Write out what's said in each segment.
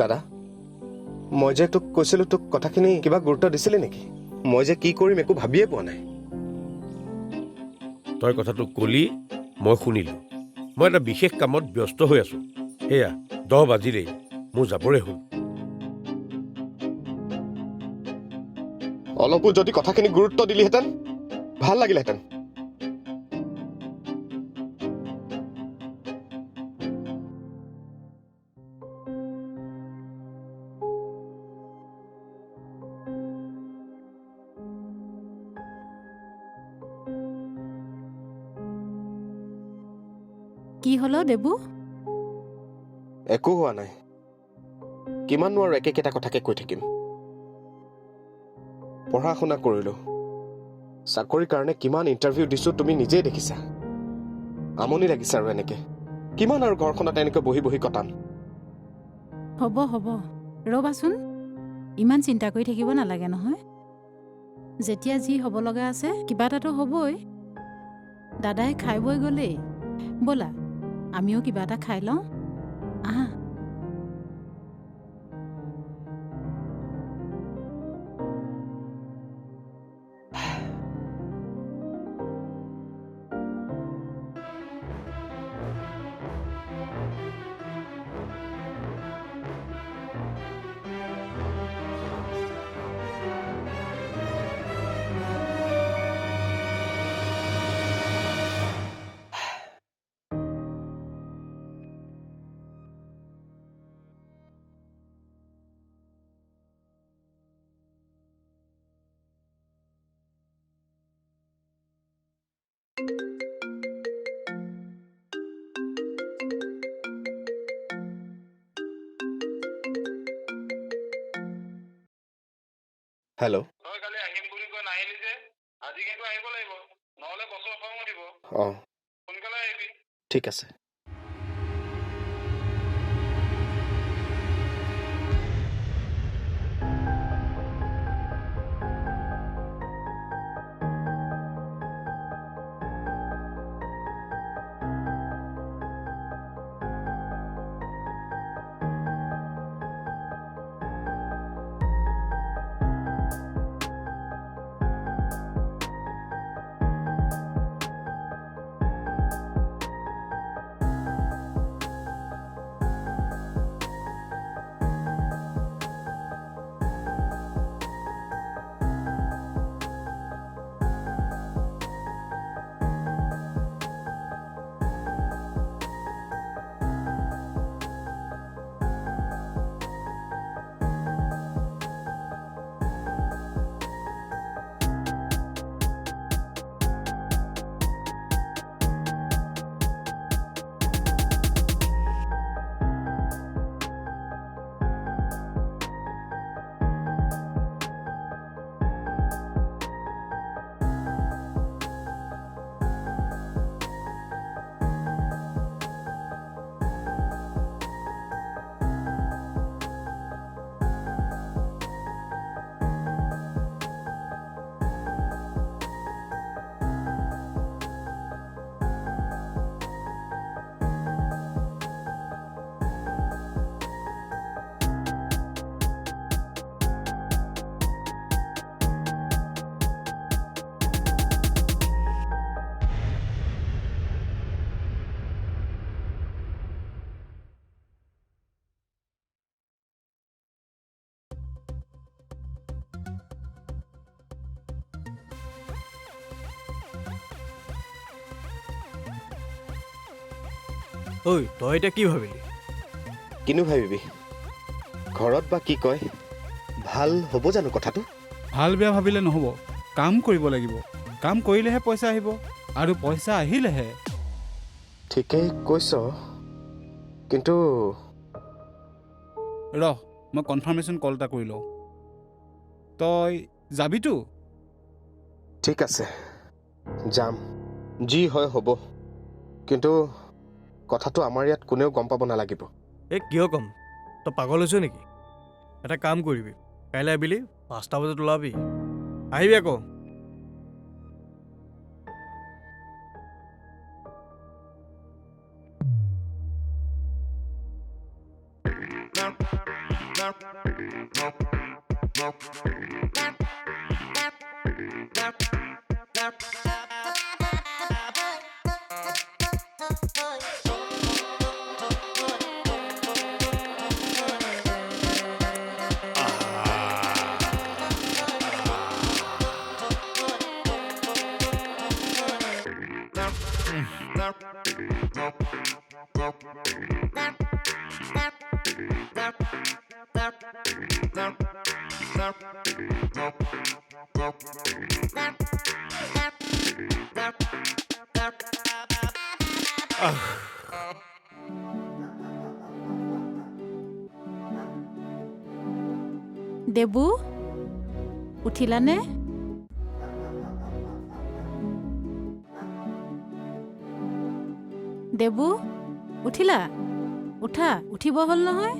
দাদা মই যে তোক কৈছিলো তোক কথাখিনি কিবা গুৰুত্ব দিছিলি নেকি মই যে কি কৰিম একো ভাবিয়ে পোৱা নাই তই কথাটো কলি মই শুনিলো মই এটা বিশেষ কামত ব্যস্ত হৈ আছো সেয়া 10 বাজিলেই মোৰ যাবৰে হ'ল অলপো যদি কথাখিনি গুৰুত্ব দিলিহেঁতেন ভাল লাগিলহেঁতেন কি হলো দেবু একো হোৱা নাই কিমাননো আৰু একেকেইটা কথাকে কৈ থাকিম পঢ়া শুনা কৰিলো চাকৰিৰ কাৰণে কিমান ইণ্টাৰভিউ দিছো তুমি নিজেই দেখিছা আমনি লাগিছে আৰু এনেকে কিমান আৰু ঘৰখনত এনেকৈ বহি বহি কটাম হ'ব হ'ব ৰ'বাচোন ইমান চিন্তা কৰি থাকিব নালাগে নহয় যেতিয়া যি হ'ব লগা আছে কিবা এটাতো হ'বই দাদাই খাই বৈ গ'লেই ব'লা আমিও কিবা এটা খাই লওঁ আহা হেল্ল' তই কালি আহিম বুলি কৈ নাহিলি যে আজি কিন্তু আহিব লাগিব নহ'লে বছৰ খং উঠিব অঁ সোনকালে আহিবি ঠিক আছে ঐ তই এতিয়া কি ভাবিলি কিনো ভাবিবি ঘৰত বা কি কয় ভাল হ'ব জানো কথাটো ভাল বেয়া ভাবিলে নহ'ব কাম কৰিব লাগিব কাম কৰিলেহে পইচা আহিব আৰু পইচা আহিলেহে ঠিকেই কৈছ কিন্তু ৰহ মই কনফাৰ্মেশ্যন কল এটা কৰি লওঁ তই যাবিতো ঠিক আছে যাম যি হয় হ'ব কিন্তু কথাটো আমাৰ ইয়াত কোনেও গম পাব নালাগিব এই কিয় কম তই পাগল হৈছ নেকি এটা কাম কৰিবি কাইলৈ আবেলি 5টা বজাত ওলাবি আহিবি আকৌ দেবু উঠিলানে? দেবু উঠিলা? উঠা, উঠিব হ'ল নহয়,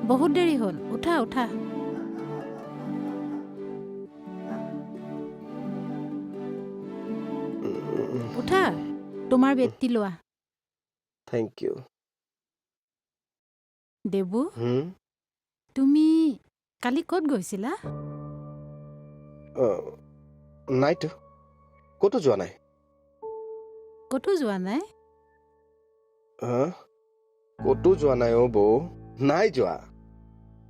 বহুত দেৰি হ'ল, উঠা উঠা। উঠা, তোমাৰ বেটটি লোৱা। Thank U. দেবু তুমি কালি ক'ত গৈছিলা? নাইতো, ক'তো যোৱা নাই। ক'তো যোৱা নাই? ক'তো যোৱা নাই অ' বৌ, নাই যোৱা।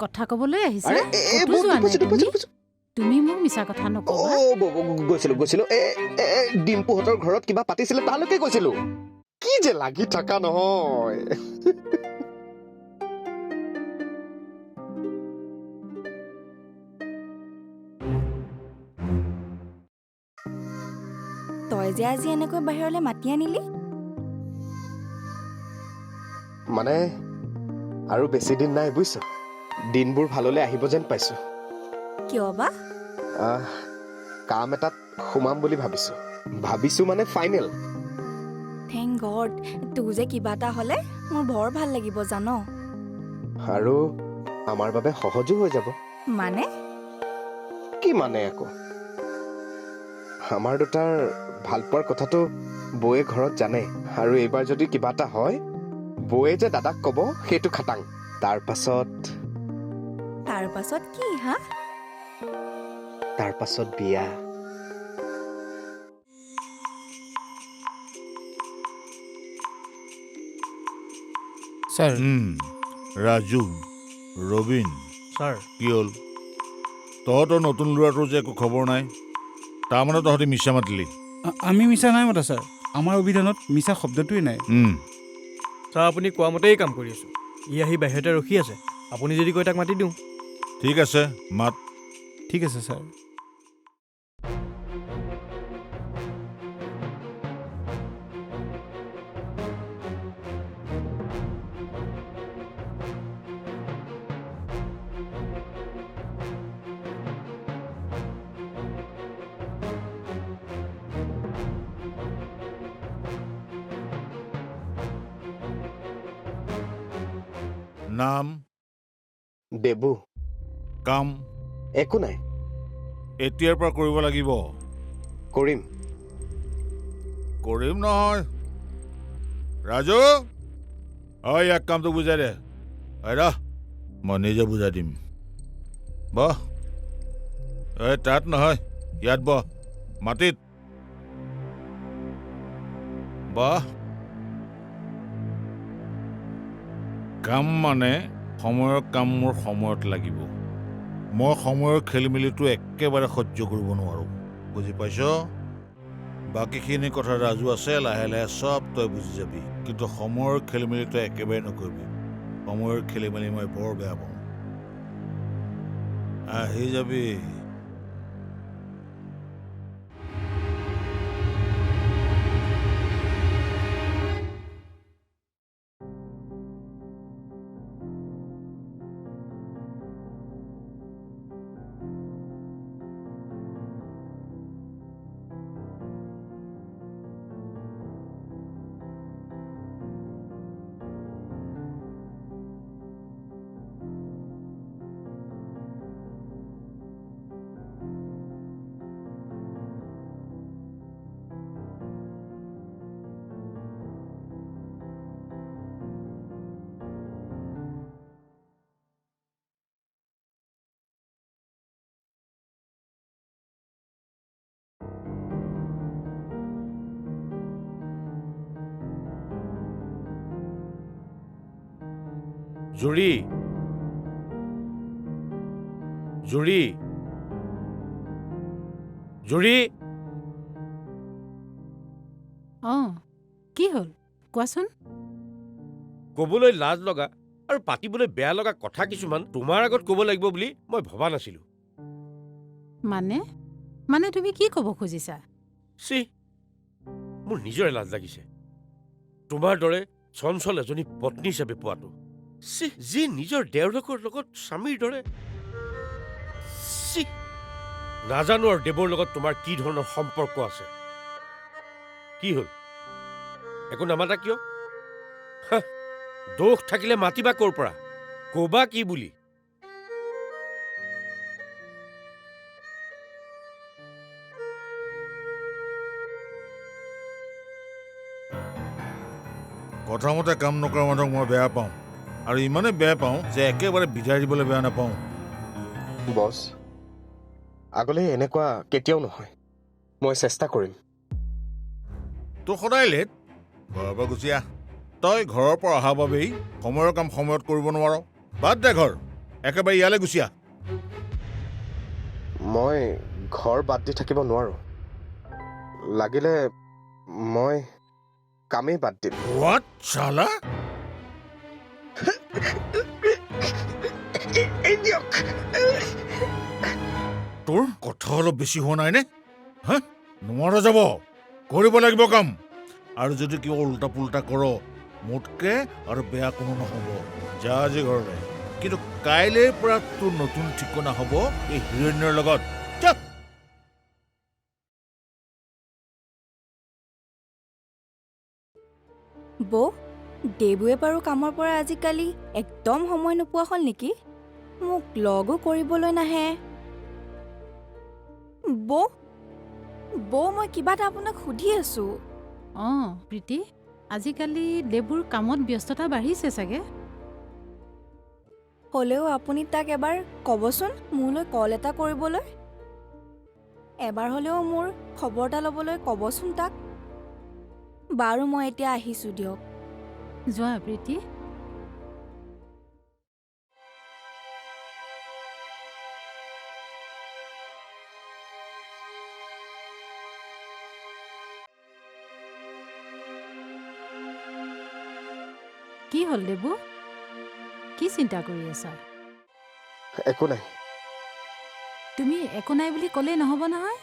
কথা ক'বলৈ আহিছা? আৰে, ক'তো যোৱা নাই তুমি? তুমি মোক মিছা কথা নকবা। গৈছিলো ডিম্পুহঁতৰ ঘৰত কিবা পাতিছিলে, তালৈকে গৈছিলো। কি যে লাগি থাকা নহয়। তই যে আজি এনেকৈ বাহিৰলৈ মাতি আনিলি? মানে আৰু বেছি দিন নাই বুজিছ, দিনবোৰ ভাললৈ আহিব যেন পাইছো। কিয় বা? কাম এটাত সোমাম বুলি ভাবিছো মানে ফাইনেল। থেংক গড, তোৰ যে কিবা এটা হ'লে মোৰ বৰ ভাল লাগিব জান। আৰু আমাৰ বাবে সহজো হৈ যাব। মানে? কি মানে আকৌ? আমাৰ দুটাৰ ভাল পোৱাৰ কথাটো বৌয়ে ঘৰত জানে, আৰু এইবাৰ যদি কিবা এটা হয় বৌয়ে যে দাদাক ক'ব সেইটো খাটাং। তাৰ পাছত কি হা? তাৰ পাছত বিয়া। ছাৰ ৰাজু, ৰবীন, ছাৰ কি হ'ল? তহঁতৰ নতুন ল'ৰাটোৰ যে একো খবৰ নাই, তাৰমানে তহঁতি মিছা মাতিলি? আমি মিছা নাই মতা ছাৰ, আমাৰ অভিধানত মিছা শব্দটোৱেই নাই। ছাৰ আপুনি কোৱা মতেই কাম কৰি আছোঁ। ই আহি বাহিৰতে ৰখি আছে, আপুনি যদি কয় তাক মাতি দিওঁ। ঠিক আছে, মাত। ঠিক আছে ছাৰ। নাম? দেবু। কাম? একো নাই। এতিয়াৰ পৰা কৰিব লাগিব। কৰিম। কৰিম নহয়। ৰাজু, ইয়াক কামটো বুজাই দে। ৰহ, মই নিজে বুজাই দিম। বহ। তাত নহয়, ইয়াত বহ, মাটিত বহ। কাম মানে সময়ৰ কাম মোৰ সময়ত লাগিব। মই সময়ৰ খেলিমেলিটো একেবাৰে সহ্য কৰিব নোৱাৰোঁ, বুজি পাইছ? বাকীখিনি কথা ৰাজু আছে, লাহে লাহে চব তই বুজি যাবি, কিন্তু সময়ৰ খেলিমেলিটো একেবাৰে নকৰিবি। সময়ৰ খেলিমেলি মই বৰ বেয়া পাওঁ। আহি যাবি। জুৰি জুৰি জুৰি অঁ কি হ'ল কোৱাচোন। ক'বলৈ লাজ লগা আৰু পাতিবলৈ বেয়া লগা কথা কিছুমান তোমাৰ আগত ক'ব লাগিব বুলি মই ভবা নাছিলো। মানে মানে তুমি কি ক'ব খুজিছা? চি মোৰ নিজৰে লাজ লাগিছে তোমাৰ দৰে চঞ্চল এজনী পত্নী হিচাপে পোৱাটো। চি যি নিজৰ দেওৰকৰ লগত স্বামীৰ দৰে। চি নাজানো আৰু দেৱৰ লগত তোমাৰ কি ধৰণৰ সম্পৰ্ক আছে। কি হ'ল একো নামাতা কিয়? হাহ, দোষ থাকিলে মাতিবা ক'ৰ পৰা, ক'বা কি বুলি? কথামতে কাম নকৰা মানুহক মই বেয়া পাওঁ আৰু ইমানেই বেয়া পাওঁ যে একেবাৰে বিদায় দিবলৈ বেয়া নাপাওঁ। বছ আগলৈ এনেকুৱা কেতিয়াও নহয়। মই চেষ্টা কৰিম। তোৰ সদায় লেট। ঘৰৰ পৰা গুচি আহ। তই ঘৰৰ পৰা অহা বাবেই সময়ৰ কাম সময়ত কৰিব নোৱাৰ। বাদ দে ঘৰ, একেবাৰে ইয়ালৈ গুচি আহ। মই ঘৰ বাদ দি থাকিব নোৱাৰো। লাগিলে মই কামেই বাদ দিম। হোৱাট চালা? তোৰ কথা অলপ বেছি হোৱা নাইনে? হা নোৱাৰা যাব, কৰিব লাগিব কাম। আৰু যদি কিবা উল্টা পুল্টা কৰ মোতকে আৰু বেয়া কোনো নহ'ব। যা আজি ঘৰলৈ, কিন্তু কাইলৈৰ পৰা তোৰ নতুন ঠিকনা হ'ব এই হিৰণ্যৰ লগত। যা। বৌ দেবুৱে বাৰু কামৰ পৰা আজিকালি একদম সময় নোপোৱা হ'ল নেকি? মোক লগো কৰিবলৈ নাহে। বৌ বৌ মই কিবা এটা আপোনাক সুধি আছো। অঁ প্ৰীতি, আজিকালি দেৱৰ কামত ব্যস্ততা বাঢ়িছে চাগে। হ'লেও আপুনি তাক এবাৰ ক'বচোন মোলৈ কল এটা কৰিবলৈ। এবাৰ হ'লেও মোৰ খবৰ এটা ল'বলৈ ক'বচোন তাক। বাৰু মই এতিয়া আহিছোঁ দিয়ক। যোৱা প্ৰীতি। কি হ'ল দেবু? কি চিন্তা কৰি আছা? একো নাই। তুমি একো নাই বুলি ক'লেই নহ'ব নহয়।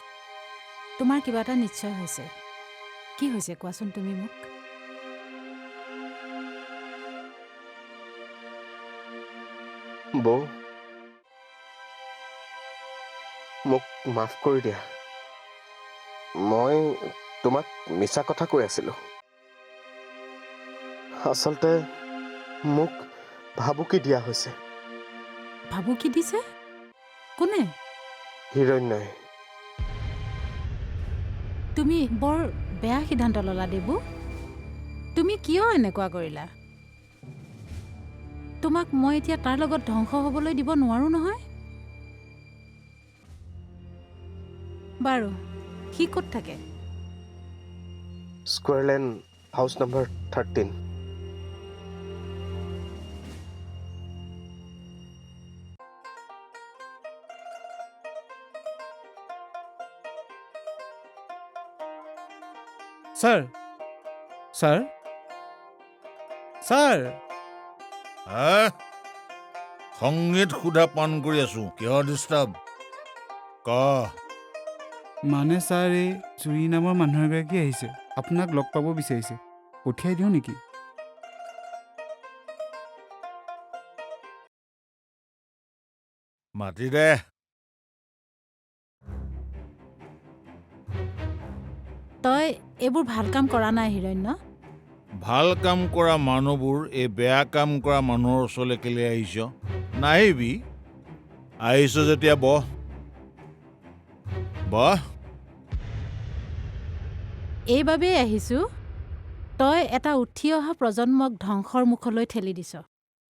তোমাৰ কিবা এটা নিশ্চয় হৈছে। কি হৈছে কোৱাচোন তুমি মোক। বৌ মোক মাফ কৰি দিয়া। মই তোমাক মিছা কথা কৈ আছিলো। আচলতে মোক ভাবুকি দিয়া হৈছে। ভাবুকি দিছে? কোনে? হিৰণ্যই। তুমি বৰ বেয়া সিদ্ধান্ত ল'লা দেবু। তুমি কিয় এনেকুৱা কৰিলা? তোমাক মই এতিয়া তাৰ লগত ধ্বংস হ'বলৈ দিব নোৱাৰো নহয়। বাৰু সি ক'ত থাকে? স্কোৱাৰলেণ্ড house number 13। Sir sir sir হা সংগীত সুধা পান কৰি আছো, কিহৰ ডিষ্টাৰ্ব? ক। মানে ছাৰ এই জুৰি নামৰ মানুহ এগৰাকী আহিছে, আপোনাক লগ পাব বিচাৰিছে। পঠিয়াই দিওঁ নেকি? মাতি দে। তই এইবোৰ ভাল কাম কৰা নাই হিৰণ্য। ভাল কাম কৰা মানুহবোৰ এই বেয়া কাম কৰা মানুহৰ ওচৰলৈ কেলে আহিছ? নাহিবি। আহিছ যেতিয়া বহ বহ। এইবাবেই আহিছোঁ, তই এটা উঠি অহা প্ৰজন্মক ধ্বংসৰ মুখলৈ ঠেলি দিছ,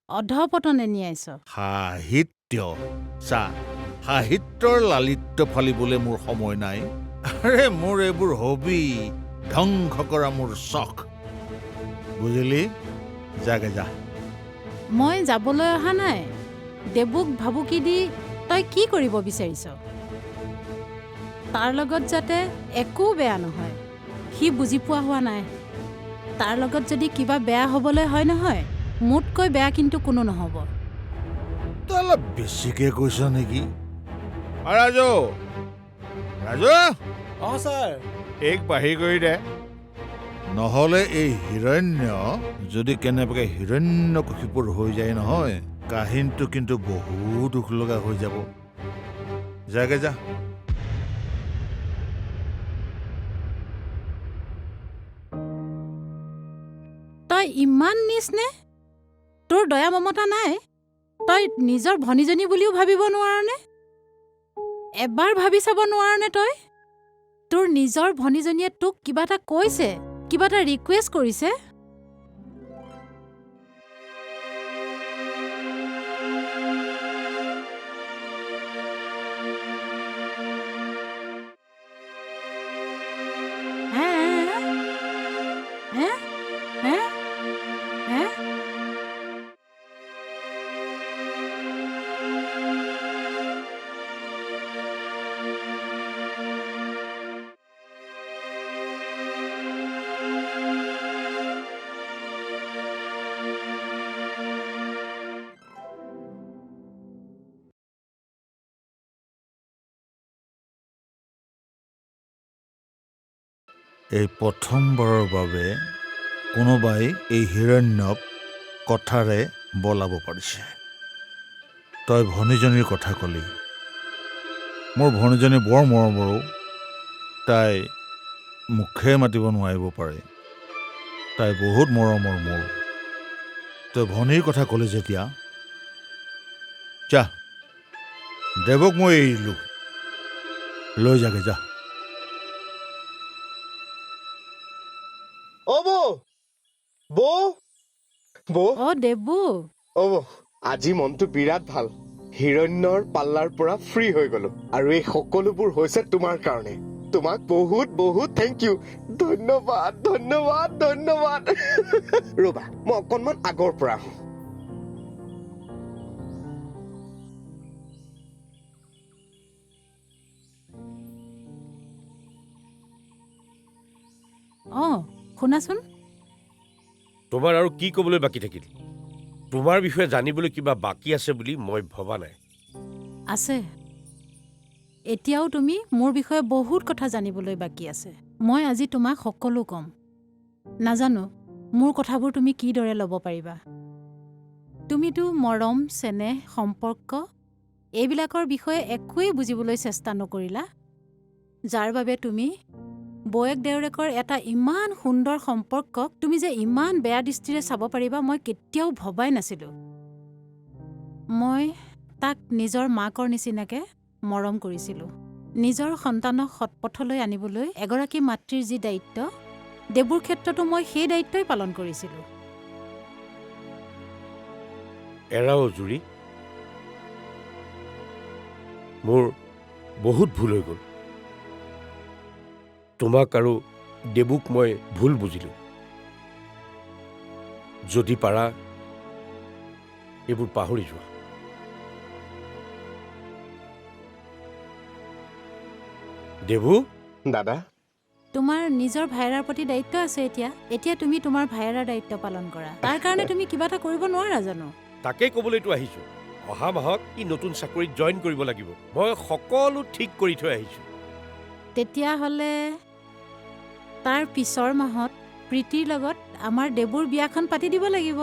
অধঃপতনে নিয়াইছ। সাহিত্য চা, সাহিত্যৰ লালিত্য ফালিবলৈ মোৰ সময় নাই। আৰে মোৰ এইবোৰ হবি, ধ্বংস কৰা মোৰ চখ। বুজিলি? যাগে যা। মই যাবলৈ অহা নাই। দেবুক ভাবুকি দি তই কি কৰিব বিচাৰিছ? তাৰ লগত যাতে একো বেয়া নহয়, সি বুজি পোৱা হোৱা নাই। তাৰ লগত যদি কিবা বেয়া হ'বলৈ হয় নহয়, মোতকৈ বেয়া কিন্তু কোনো নহ'ব। তই অলপ বেছিকৈ কৈছ নেকি? ৰাজু ৰাজু অঁ ছাৰ। এইক বাহিৰ কৰি দে, নহ'লে এই হিৰণ্য যদি কেনেবাকৈ হিৰণ্যকশিপুৰ হৈ যায় নহয়, কাহিনীটো কিন্তু বহুত দুখ লগা হৈ যাব। যাগে যা। তই ইমান নিচ নে? তোৰ দয়া মমতা নাই? তই নিজৰ ভনীজনী বুলিও ভাবিব নোৱাৰনে? এবাৰ ভাবি চাব নোৱাৰনে তই? তোৰ নিজৰ ভনীজনীয়ে তোক কিবা এটা কৈছে, কিবা এটা ৰিকুৱেষ্ট কৰিছে? হে? হে? হে? হে? এই প্ৰথমবাৰৰ বাবে কোনোবাই এই হিৰণ্যক কথাৰে বলাব পাৰিছে। তই ভনীজনীৰ কথা ক'লি। মোৰ ভনীজনী বৰ মৰমৰো। তাই মুখে মাতিব নোৱাৰিব পাৰে। তাই বহুত মৰমৰ মোৰ। তই ভনীৰ কথা ক'লি যেতিয়া, যা, দেৱক মই এৰিলোঁ, লৈ যাগে যা। অ বৌ, বৌ, বৌ, অ দেবু, অ বৌ, আজি মনটো বিৰাট ভাল। হিৰণ্যৰ পাল্লাৰ পৰা ফ্ৰী হৈ গলো, আৰু এই সকলোবোৰ হৈছে তোমাৰ কাৰণে। তোমাক বহুত বহুত থেংক ইউ। ধন্যবাদ ধন্যবাদ ধন্যবাদ। ৰবা, মই অকণমান আগৰ পৰা আহোঁ। অঁ শুনাচোন। তোমাৰ আৰু কি ক'বলৈ বাকী থাকিল? তোমাৰ বিষয়ে জানিবলৈ কিবা বাকী আছে বুলি মই ভবা নাই। আছে। এতিয়াও তুমি মোৰ বিষয়ে বহুত কথা জানিবলৈ বাকী আছে। মই আজি তোমাক সকলো ক'ম। নাজানো মোৰ কথাবোৰ তুমি কিদৰে ল'ব পাৰিবা। তুমিতো মৰম, চেনেহ, সম্পৰ্ক এইবিলাকৰ বিষয়ে একোৱেই বুজিবলৈ চেষ্টা নকৰিলা, যাৰ বাবে তুমি বৌয়েক দেউৰেকৰ এটা ইমান সুন্দৰ সম্পৰ্কক তুমি যে ইমান বেয়া দৃষ্টিৰে চাব পাৰিবা, মই কেতিয়াও ভবাই নাছিলোঁ। মই তাক নিজৰ মাকৰ নিচিনাকৈ মৰম কৰিছিলোঁ। নিজৰ সন্তানক সৎপথলৈ আনিবলৈ এগৰাকী মাতৃৰ যি দায়িত্ব, দেৱুৰ ক্ষেত্ৰতো মই সেই দায়িত্বই পালন কৰিছিলোঁ। এৰাও জুৰি, মোৰ বহুত ভুল হৈ গ'ল। তোমাক আৰু দেবুক মই ভুল বুজিলোঁ। যদি পাৰা এইবোৰ পাহৰি যোৱা। দেবু, দাদা, তোমাৰ নিজৰ ভায়েৰাৰ প্ৰতি দায়িত্ব আছে। এতিয়া তুমি তোমাৰ ভায়েৰাৰ দায়িত্ব পালন কৰা। তাৰ কাৰণে তুমি কিবা এটা কৰিব নোৱাৰা জানো? তাকেই ক'বলৈতো আহিছোঁ। অহা মাহত ই নতুন চাকৰিত জইন কৰিব লাগিব। মই সকলো ঠিক কৰি থৈ আহিছোঁ। তেতিয়াহ'লে তাৰ পিছৰ মাহত প্ৰীতিৰ লগত আমাৰ দেবুৰ বিয়াখন পাতি দিব লাগিব।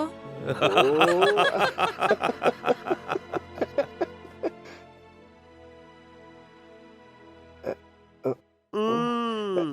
উম।